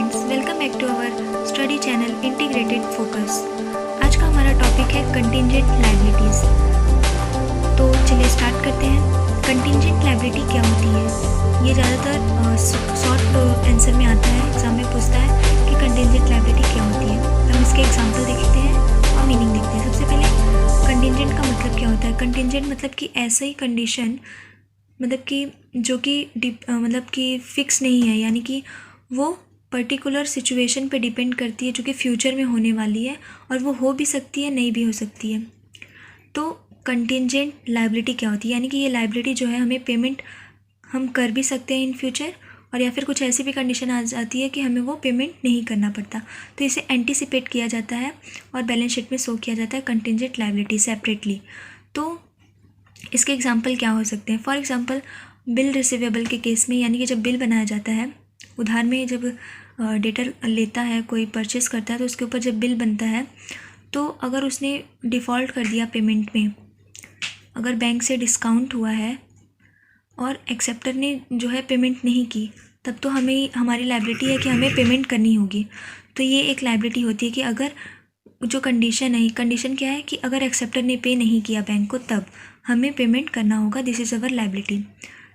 Friends, welcome back to our study channel integrated focus. आज का हमारा टॉपिक है कंटिंजेंट लायबिलिटीज़। तो चलिए स्टार्ट करते हैं। कंटिंजेंट लायबिलिटी क्या होती है? ये ज़्यादातर शॉर्ट आंसर में आता है, एग्जाम में पूछता है कि कंटिंजेंट लायबिलिटी क्या होती है। तो हम इसके एग्जाम्पल देखते हैं और मीनिंग देखते हैं। सबसे पहले कंटिंजेंट का मतलब क्या होता है? कंटिंजेंट मतलब कि ऐसा ही कंडीशन, मतलब कि जो कि मतलब कि फ़िक्स नहीं है, यानी कि वो पर्टिकुलर सिचुएशन पे डिपेंड करती है जो कि फ्यूचर में होने वाली है, और वो हो भी सकती है, नहीं भी हो सकती है। तो कंटिंजेंट लायबिलिटी क्या होती है? यानी कि ये लायबिलिटी जो है, हमें पेमेंट हम कर भी सकते हैं इन फ्यूचर, और या फिर कुछ ऐसी भी कंडीशन आ जाती है कि हमें वो पेमेंट नहीं करना पड़ता। तो इसे एंटिसिपेट किया जाता है और बैलेंस शीट में शो किया जाता है कंटिंजेंट लायबिलिटी सेपरेटली। तो इसके एग्जाम्पल क्या हो सकते हैं? फॉर एग्जाम्पल बिल रिसीवेबल के केस में, यानी कि जब बिल बनाया जाता है, उधार में जब डेटर लेता है, कोई परचेस करता है, तो उसके ऊपर जब बिल बनता है, तो अगर उसने डिफ़ॉल्ट कर दिया पेमेंट में, अगर बैंक से डिस्काउंट हुआ है और एक्सेप्टर ने जो है पेमेंट नहीं की, तब तो हमें, हमारी लायबिलिटी है कि हमें पेमेंट करनी होगी। तो ये एक लायबिलिटी होती है कि अगर जो कंडीशन है, कंडीशन क्या है कि अगर एक्सेप्टर ने पे नहीं किया बैंक को, तब हमें पेमेंट करना होगा। This is our liability.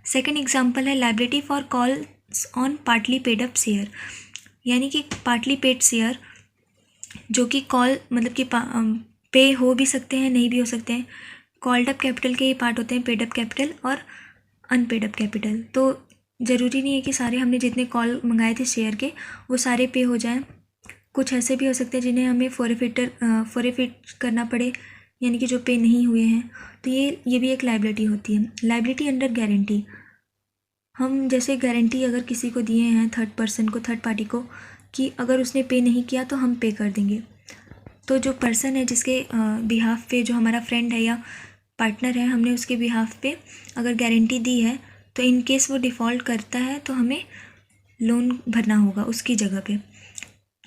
Second example है liability for calls on partly paid up share, यानी कि पार्टली पेड शेयर जो कि कॉल मतलब कि पे हो भी सकते हैं, नहीं भी हो सकते हैं। कॉल्ड अप कैपिटल के ही पार्ट होते हैं, पेड अप कैपिटल और अनपेड अप कैपिटल। तो ज़रूरी नहीं है कि सारे हमने जितने कॉल मंगाए थे शेयर के, वो सारे पे हो जाएं। कुछ ऐसे भी हो सकते हैं जिन्हें हमें फॉरफिट करना पड़े, यानी कि जो पे नहीं हुए हैं। तो ये भी एक लायबिलिटी होती है। लायबिलिटी अंडर गारंटी, हम जैसे गारंटी अगर किसी को दिए हैं, थर्ड पर्सन को, थर्ड पार्टी को, कि अगर उसने पे नहीं किया तो हम पे कर देंगे। तो जो पर्सन है जिसके बिहाफ पे, जो हमारा फ्रेंड है या पार्टनर है, हमने उसके बिहाफ पे अगर गारंटी दी है, तो इन केस वो डिफ़ॉल्ट करता है तो हमें लोन भरना होगा उसकी जगह पे।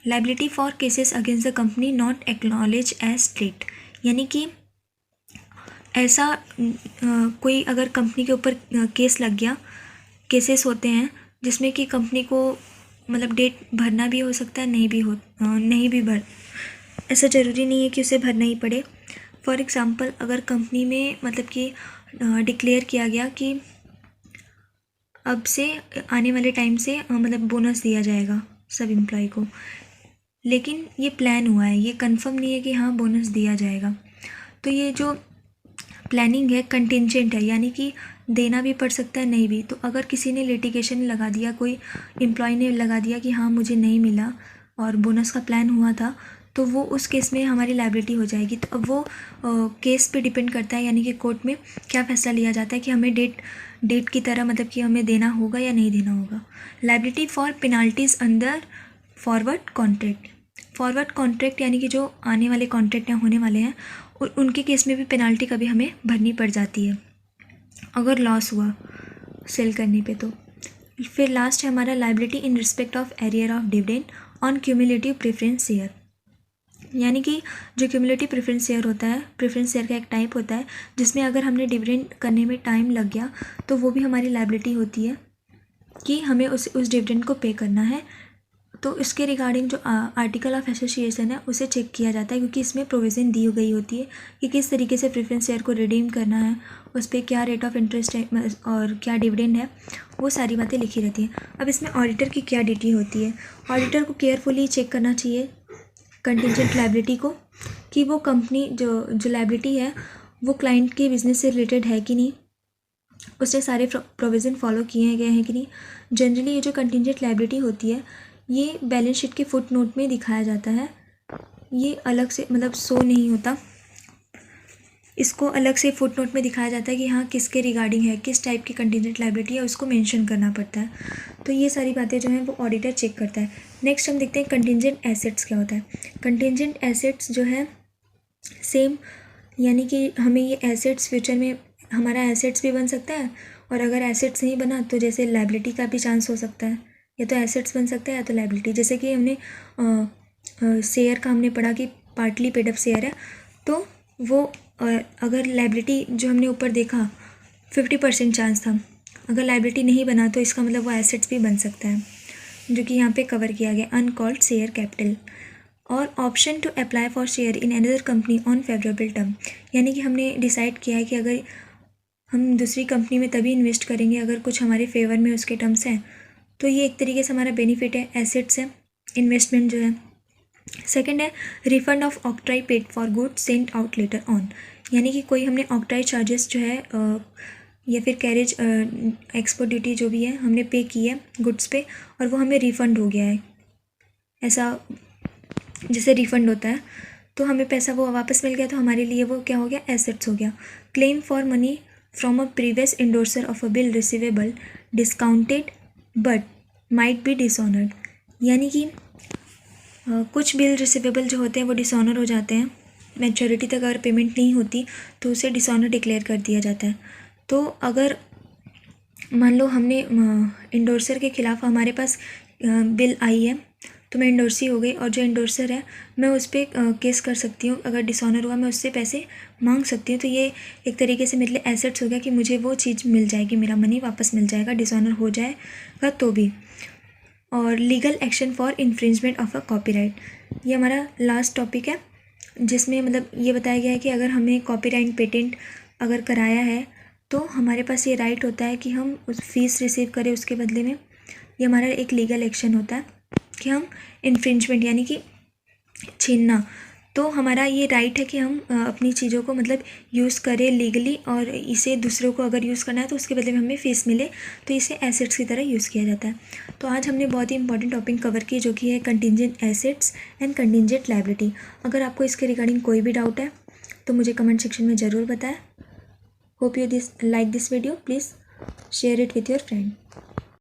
Liability for cases against the company not acknowledge as state, यानी कि ऐसा कोई अगर कंपनी के ऊपर केस लग गया, केसेस होते हैं जिसमें कि कंपनी को मतलब डेट भरना भी हो सकता है, नहीं भी भर, ऐसा ज़रूरी नहीं है कि उसे भरना ही पड़े। फॉर एग्ज़ाम्पल अगर कंपनी में मतलब कि डिक्लेयर किया गया कि अब से आने वाले टाइम से मतलब बोनस दिया जाएगा सब एम्प्लॉय को, लेकिन ये प्लान हुआ है, ये कंफर्म नहीं है कि हाँ बोनस दिया जाएगा। तो ये जो प्लानिंग है कंटिंजेंट है, यानी कि देना भी पड़ सकता है, नहीं भी। तो अगर किसी ने लिटिगेशन लगा दिया, कोई एम्प्लॉय ने लगा दिया कि हाँ मुझे नहीं मिला और बोनस का प्लान हुआ था, तो वो उस केस में हमारी लायबिलिटी हो जाएगी। तो अब वो केस पे डिपेंड करता है, यानी कि कोर्ट में क्या फ़ैसला लिया जाता है कि हमें डेट की तरह मतलब कि हमें देना होगा या नहीं देना होगा। Liability for penalties under forward contract, forward contract यानी कि जो आने वाले कॉन्ट्रैक्ट यहाँ होने वाले हैं, और उनके केस में भी पेनाल्टी कभी हमें भरनी पड़ जाती है अगर लॉस हुआ सेल करने पे। तो फिर लास्ट है हमारा liability in respect of arrear of dividend on cumulative preference share, यानी कि जो क्यूमुलेटिव प्रेफरेंस शेयर होता है, प्रेफरेंस शेयर का एक टाइप होता है जिसमें अगर हमने डिविडेंड करने में टाइम लग गया, तो वो भी हमारी लायबिलिटी होती है कि हमें उस डिविडेंड को पे करना है। तो इसके रिगार्डिंग जो आर्टिकल ऑफ एसोसिएशन है उसे चेक किया जाता है, क्योंकि इसमें प्रोविज़न दी गई होती है कि किस तरीके से प्रेफरेंस शेयर को रिडीम करना है, उस पर क्या रेट ऑफ इंटरेस्ट है और क्या डिविडेंड है, वो सारी बातें लिखी रहती हैं। अब इसमें ऑडिटर की क्या ड्यूटी होती है? ऑडिटर को केयरफुली चेक करना चाहिए कंटिंजेंट लायबिलिटी को, कि वो कंपनी जो लायबिलिटी है वो क्लाइंट के बिजनेस से रिलेटेड है कि नहीं, उसने सारे प्रोविज़न फॉलो किए गए हैं कि नहीं। जनरली ये जो कंटिंजेंट लायबिलिटी होती है, ये बैलेंस शीट के फुट नोट में दिखाया जाता है, ये अलग से मतलब शो नहीं होता, इसको अलग से फुट नोट में दिखाया जाता है कि हाँ किसके रिगार्डिंग है, किस टाइप की कंटिंजेंट लायबिलिटी है, उसको मेंशन करना पड़ता है। तो ये सारी बातें जो हैं वो ऑडिटर चेक करता है। नेक्स्ट हम देखते हैं कंटिंजेंट एसेट्स क्या होता है। कंटिंजेंट एसेट्स जो है सेम, यानी कि हमें ये एसेट्स फ्यूचर में हमारा एसेट्स भी बन सकता है, और अगर एसेट्स नहीं बना तो जैसे लायबिलिटी का भी चांस हो सकता है, या तो एसेट्स बन सकता है या तो लायबिलिटी। जैसे कि हमने शेयर का हमने पढ़ा कि पार्टली पेड अप शेयर है, तो वो अगर लायबिलिटी जो हमने ऊपर देखा 50% चांस था, अगर लायबिलिटी नहीं बना तो इसका मतलब वो एसेट्स भी बन सकता है। जो कि यहाँ पे कवर किया गया, अनकॉल्ड शेयर कैपिटल, और option to apply for share in another company on favourable term, यानी कि हमने डिसाइड किया है कि अगर हम दूसरी कंपनी में तभी इन्वेस्ट करेंगे अगर कुछ हमारे फेवर में उसके टर्म्स हैं। तो ये एक तरीके से हमारा बेनिफिट है, एसेट्स है, इन्वेस्टमेंट जो है। सेकंड है refund of octroi paid for goods sent out later on, यानी कि कोई हमने ऑक्ट्राई चार्जेस जो है या फिर कैरेज एक्सपोर्ट ड्यूटी जो भी है हमने पे की है गुड्स पे और वो हमें रिफ़ंड हो गया है, ऐसा जैसे रिफ़ंड होता है, तो हमें पैसा वो वापस मिल गया, तो हमारे लिए वो क्या हो गया, एसेट्स हो गया। Claim for money from a previous endorser of a bill receivable discounted but might be dishonoured, यानी कि कुछ बिल रिसीवेबल जो होते हैं वो डिसऑनर हो जाते हैं, मैच्योरिटी तक अगर पेमेंट नहीं होती तो उसे डिसऑनर डिक्लेयर कर दिया जाता है। तो अगर मान लो हमने इंडोर्सर के ख़िलाफ़ हमारे पास बिल आई है तो मैं इंडोर्सी हो गई, और जो इंडोर्सर है मैं उस पर केस कर सकती हूँ, अगर डिसऑनर हुआ मैं उससे पैसे मांग सकती हूँ। तो ये एक तरीके से मेरे लिए एसेट्स हो गया कि मुझे वो चीज़ मिल जाएगी, मेरा मनी वापस मिल जाएगा, डिसऑनर हो जाएगा तो भी। और legal action for infringement of a copyright, ये हमारा लास्ट टॉपिक है, जिसमें मतलब ये बताया गया है कि अगर हमें कॉपीराइट पेटेंट अगर कराया है तो हमारे पास ये राइट होता है कि हम उस फीस रिसीव करें उसके बदले में। ये हमारा एक लीगल एक्शन होता है कि हम इन्फ्रिंजमेंट यानी कि छीनना, तो हमारा ये राइट है कि हम अपनी चीज़ों को मतलब यूज़ करें लीगली, और इसे दूसरों को अगर यूज़ करना है तो उसके बदले में हमें फ़ीस मिले, तो इसे एसेट्स की तरह यूज़ किया जाता है। तो आज हमने बहुत ही इंपॉर्टेंट टॉपिक कवर की जो कि है contingent assets and contingent liability. अगर आपको इसके रिगार्डिंग कोई भी डाउट है तो मुझे कमेंट सेक्शन में ज़रूर बताएं। Hope you like this video, please share it with your friend.